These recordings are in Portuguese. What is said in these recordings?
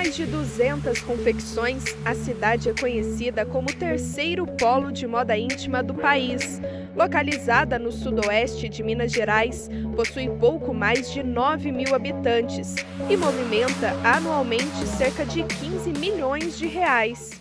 mais de 200 confecções, a cidade é conhecida como o terceiro polo de moda íntima do país. Localizada no sudoeste de Minas Gerais, possui pouco mais de 9 mil habitantes e movimenta anualmente cerca de 15 milhões de reais.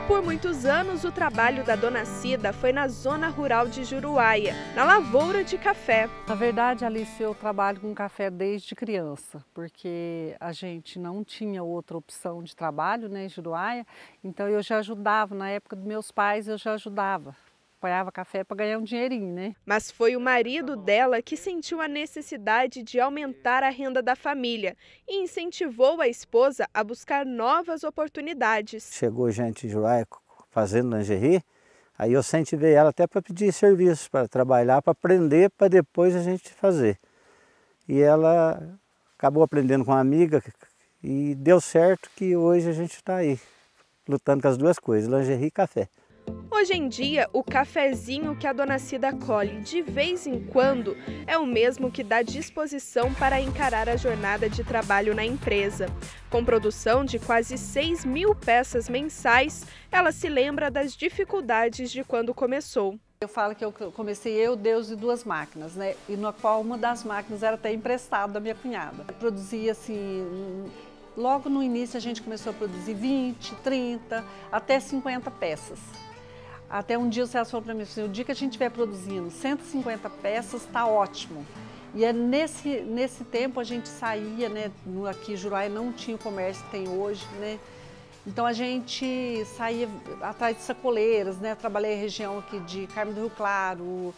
Por muitos anos, o trabalho da Dona Cida foi na zona rural de Juruáia, na lavoura de café. Na verdade, Alice, eu trabalho com café desde criança, porque a gente não tinha outra opção de trabalho, né, em Juruáia, então eu já ajudava, na época dos meus pais eu já ajudava. Apanhava café para ganhar um dinheirinho, né? Mas foi o marido dela que sentiu a necessidade de aumentar a renda da família e incentivou a esposa a buscar novas oportunidades. Chegou gente de Juruáia fazendo lingerie, aí eu incentivei ela até para pedir serviço, para trabalhar, para aprender, para depois a gente fazer. E ela acabou aprendendo com uma amiga e deu certo que hoje a gente está aí, lutando com as duas coisas, lingerie e café. Hoje em dia, o cafezinho que a Dona Cida colhe de vez em quando é o mesmo que dá disposição para encarar a jornada de trabalho na empresa. Com produção de quase 6 mil peças mensais, ela se lembra das dificuldades de quando começou. Eu falo que eu comecei Deus e duas máquinas, né? E na qual uma das máquinas era até emprestada da minha cunhada. Eu produzia assim, logo no início a gente começou a produzir 20, 30, até 50 peças. Até um dia o Celso falou para mim assim, o dia que a gente estiver produzindo 150 peças, está ótimo. E é nesse tempo a gente saía, né? Aqui em Juruáia não tinha o comércio que tem hoje, né? Então a gente saía atrás de sacoleiras, né? Trabalhei em região aqui de Carmo do Rio Claro,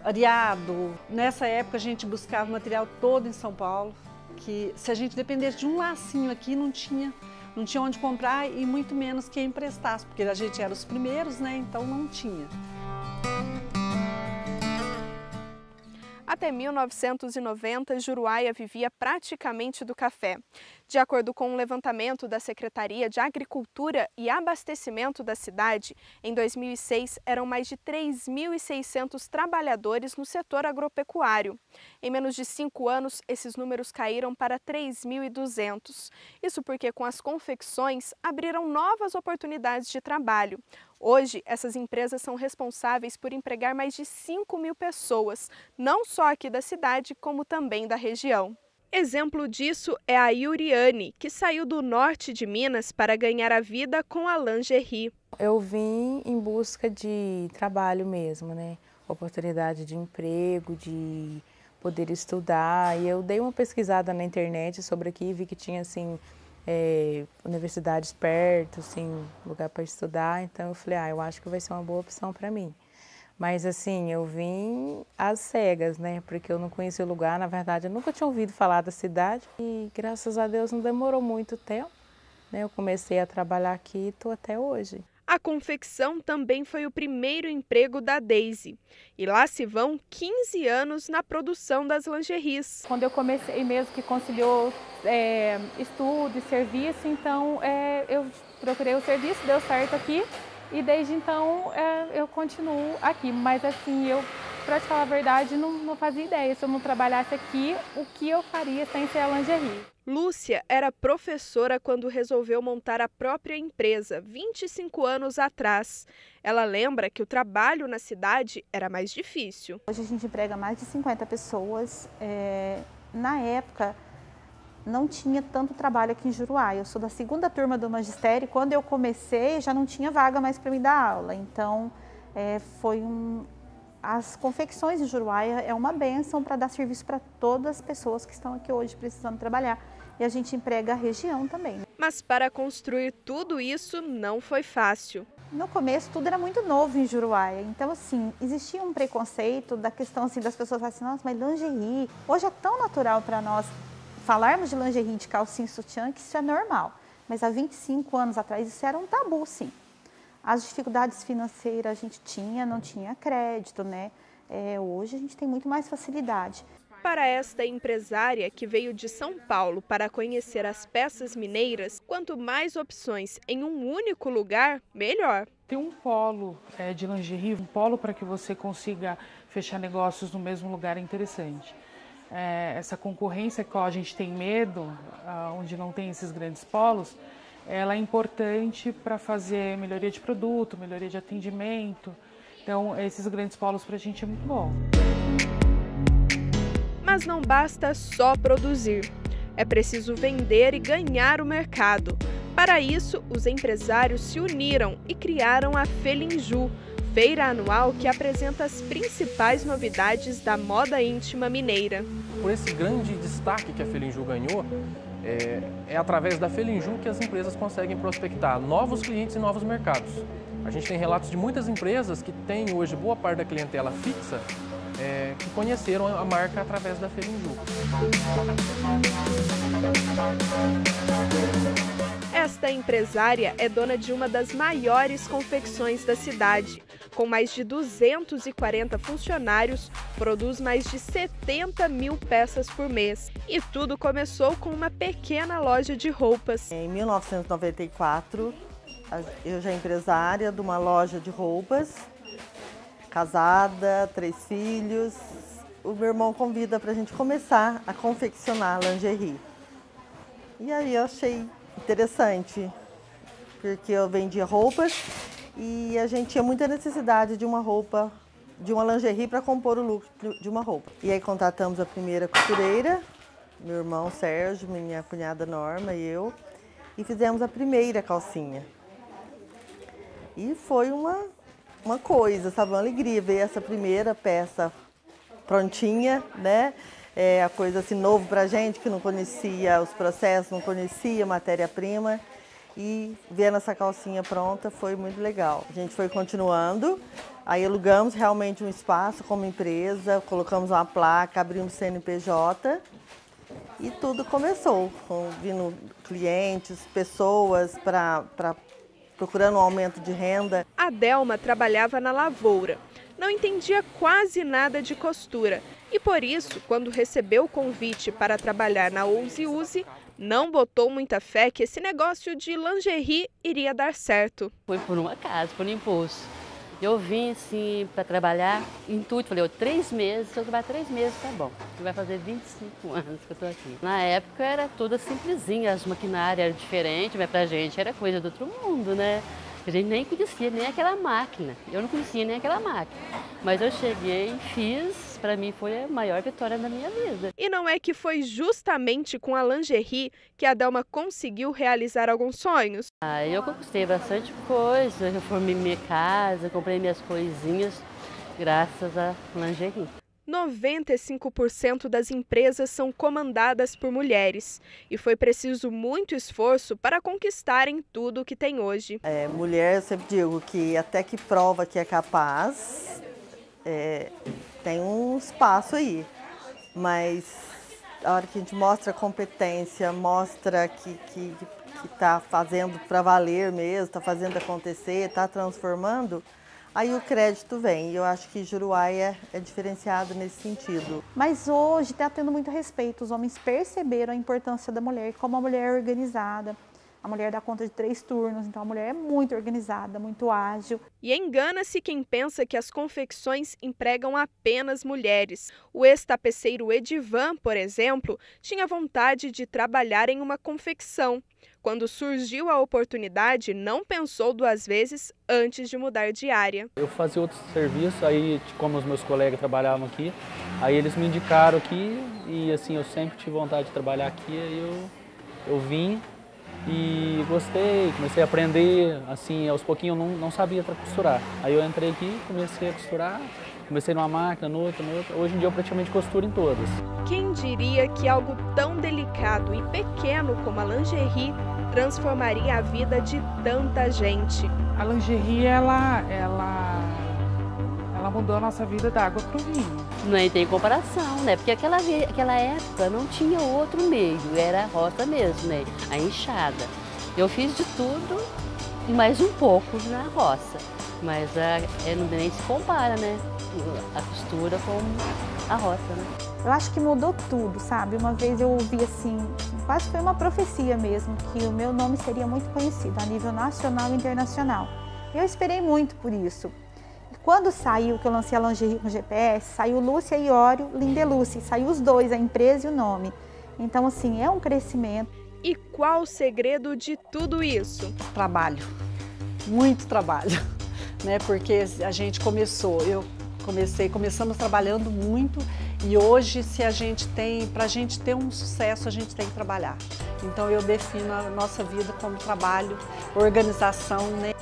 Areado. Nessa época a gente buscava material todo em São Paulo, que se a gente dependesse de um lacinho aqui não tinha onde comprar e muito menos quem emprestasse, porque a gente era os primeiros, né? Então não tinha. Até 1990, Juruáia vivia praticamente do café. De acordo com um levantamento da Secretaria de Agricultura e Abastecimento da cidade, em 2006 eram mais de 3.600 trabalhadores no setor agropecuário. Em menos de 5 anos, esses números caíram para 3.200. Isso porque com as confecções abriram novas oportunidades de trabalho. Hoje, essas empresas são responsáveis por empregar mais de 5 mil pessoas, não só aqui da cidade, como também da região. Exemplo disso é a Yuriane, que saiu do norte de Minas para ganhar a vida com a lingerie. Eu vim em busca de trabalho mesmo, né? Oportunidade de emprego, de poder estudar. E eu dei uma pesquisada na internet sobre aqui e vi que tinha assim, universidades perto, assim, lugar para estudar. Então eu falei, eu acho que vai ser uma boa opção para mim. Mas assim, eu vim às cegas, né? Porque eu não conhecia o lugar, na verdade eu nunca tinha ouvido falar da cidade. E graças a Deus não demorou muito tempo, né? Eu comecei a trabalhar aqui e estou até hoje. A confecção também foi o primeiro emprego da Daisy. E lá se vão 15 anos na produção das lingeries. Quando eu comecei mesmo que conciliou estudo e serviço, então eu procurei o serviço, deu certo aqui. E desde então eu continuo aqui, mas assim, para te falar a verdade, não fazia ideia. Se eu não trabalhasse aqui, o que eu faria sem ser a lingerie? Lúcia era professora quando resolveu montar a própria empresa, 25 anos atrás. Ela lembra que o trabalho na cidade era mais difícil. Hoje a gente emprega mais de 50 pessoas. Na época, não tinha tanto trabalho aqui em Juruáia. Eu sou da segunda turma do magistério e quando eu comecei já não tinha vaga mais para me dar aula. Então, as confecções em Juruáia é uma bênção para dar serviço para todas as pessoas que estão aqui hoje precisando trabalhar. E a gente emprega a região também. Mas para construir tudo isso não foi fácil. No começo tudo era muito novo em Juruáia, então assim, existia um preconceito da questão assim, das pessoas falarem assim, nossa, mas lingerie, hoje é tão natural para nós falarmos de lingerie, de calcinha e sutiã, que isso é normal. Mas há 25 anos atrás isso era um tabu, sim. As dificuldades financeiras a gente tinha, não tinha crédito, né? Hoje a gente tem muito mais facilidade. Para esta empresária que veio de São Paulo para conhecer as peças mineiras, quanto mais opções em um único lugar, melhor. Tem um polo de lingerie, um polo para que você consiga fechar negócios no mesmo lugar é interessante. essa concorrência que a gente tem medo, onde não tem esses grandes polos, ela é importante para fazer melhoria de produto, melhoria de atendimento. Então, esses grandes polos para a gente é muito bom. Mas não basta só produzir. É preciso vender e ganhar o mercado. Para isso, os empresários se uniram e criaram a Felinju, feira anual que apresenta as principais novidades da moda íntima mineira. Por esse grande destaque que a Felinju ganhou, é através da Felinju que as empresas conseguem prospectar novos clientes e novos mercados. A gente tem relatos de muitas empresas que têm hoje boa parte da clientela fixa, que conheceram a marca através da Felinju. Esta empresária é dona de uma das maiores confecções da cidade. Com mais de 240 funcionários, produz mais de 70 mil peças por mês. E tudo começou com uma pequena loja de roupas. Em 1994, eu já empresária de uma loja de roupas, casada, 3 filhos. O meu irmão convida para a gente começar a confeccionar lingerie. E aí eu achei interessante, porque eu vendia roupas e a gente tinha muita necessidade de uma roupa, de uma lingerie para compor o look de uma roupa. E aí contratamos a primeira costureira, meu irmão Sérgio, minha cunhada Norma e eu, e fizemos a primeira calcinha. E foi uma coisa, sabe, uma alegria ver essa primeira peça prontinha, né? É a coisa assim novo pra gente, que não conhecia os processos, não conhecia a matéria-prima. E vendo essa calcinha pronta foi muito legal. A gente foi continuando, aí alugamos realmente um espaço como empresa, colocamos uma placa, abrimos CNPJ e tudo começou, vindo clientes, pessoas procurando um aumento de renda. A Delma trabalhava na lavoura. Não entendia quase nada de costura e, por isso, quando recebeu o convite para trabalhar na Ouse Use, não botou muita fé que esse negócio de lingerie iria dar certo. Foi por um acaso, por um impulso. Eu vim assim para trabalhar em tudo, falei, 3 meses, se eu trabalhar 3 meses tá bom. Vai fazer 25 anos que eu tô aqui. Na época era toda simplesinha, as maquinárias eram diferentes, mas pra gente era coisa do outro mundo, né? A gente nem conhecia nem aquela máquina, eu não conhecia nem aquela máquina. Mas eu cheguei e fiz, para mim foi a maior vitória da minha vida. E não é que foi justamente com a lingerie que a Delma conseguiu realizar alguns sonhos? Eu conquistei bastante coisa, eu reformei minha casa, comprei minhas coisinhas, graças à lingerie. 95% das empresas são comandadas por mulheres e foi preciso muito esforço para conquistarem tudo o que tem hoje. Mulher, eu sempre digo que até que prova que é capaz, tem um espaço aí, mas a hora que a gente mostra competência, mostra que está fazendo para valer mesmo, está fazendo acontecer, está transformando, aí o crédito vem. E eu acho que Juruá é diferenciado nesse sentido. Mas hoje está tendo muito respeito. Os homens perceberam a importância da mulher, como a mulher é organizada. A mulher dá conta de 3 turnos, então a mulher é muito organizada, muito ágil. E engana-se quem pensa que as confecções empregam apenas mulheres. O ex-tapeceiro Edivan, por exemplo, tinha vontade de trabalhar em uma confecção. Quando surgiu a oportunidade, não pensou 2 vezes antes de mudar de área. Eu fazia outros serviços, aí como os meus colegas trabalhavam aqui, aí eles me indicaram aqui e assim, eu sempre tive vontade de trabalhar aqui, aí eu vim e gostei, comecei a aprender, assim, aos pouquinhos eu não sabia costurar. Aí eu entrei aqui, comecei a costurar, comecei numa máquina, noutra. Hoje em dia eu praticamente costuro em todas. Quem diria que algo tão delicado e pequeno como a lingerie transformaria a vida de tanta gente? A lingerie, ela mudou a nossa vida da água para o vinho. Nem tem comparação, né? Porque aquela época não tinha outro meio, era a roça mesmo, né? A enxada. Eu fiz de tudo e mais um pouco na roça, mas nem se compara, né? A costura com a roça, né? Eu acho que mudou tudo, sabe? Uma vez eu ouvi assim, quase foi uma profecia mesmo, que o meu nome seria muito conhecido a nível nacional e internacional. Eu esperei muito por isso. Quando saiu, que eu lancei a lingerie com GPS, saiu Lúcia Iório, Lindeluce, saiu os dois, a empresa e o nome. Então, assim, é um crescimento. E qual o segredo de tudo isso? Trabalho, muito trabalho, né? Porque a gente começamos trabalhando muito e hoje, para a gente ter um sucesso, a gente tem que trabalhar. Então eu defino a nossa vida como trabalho, organização, né?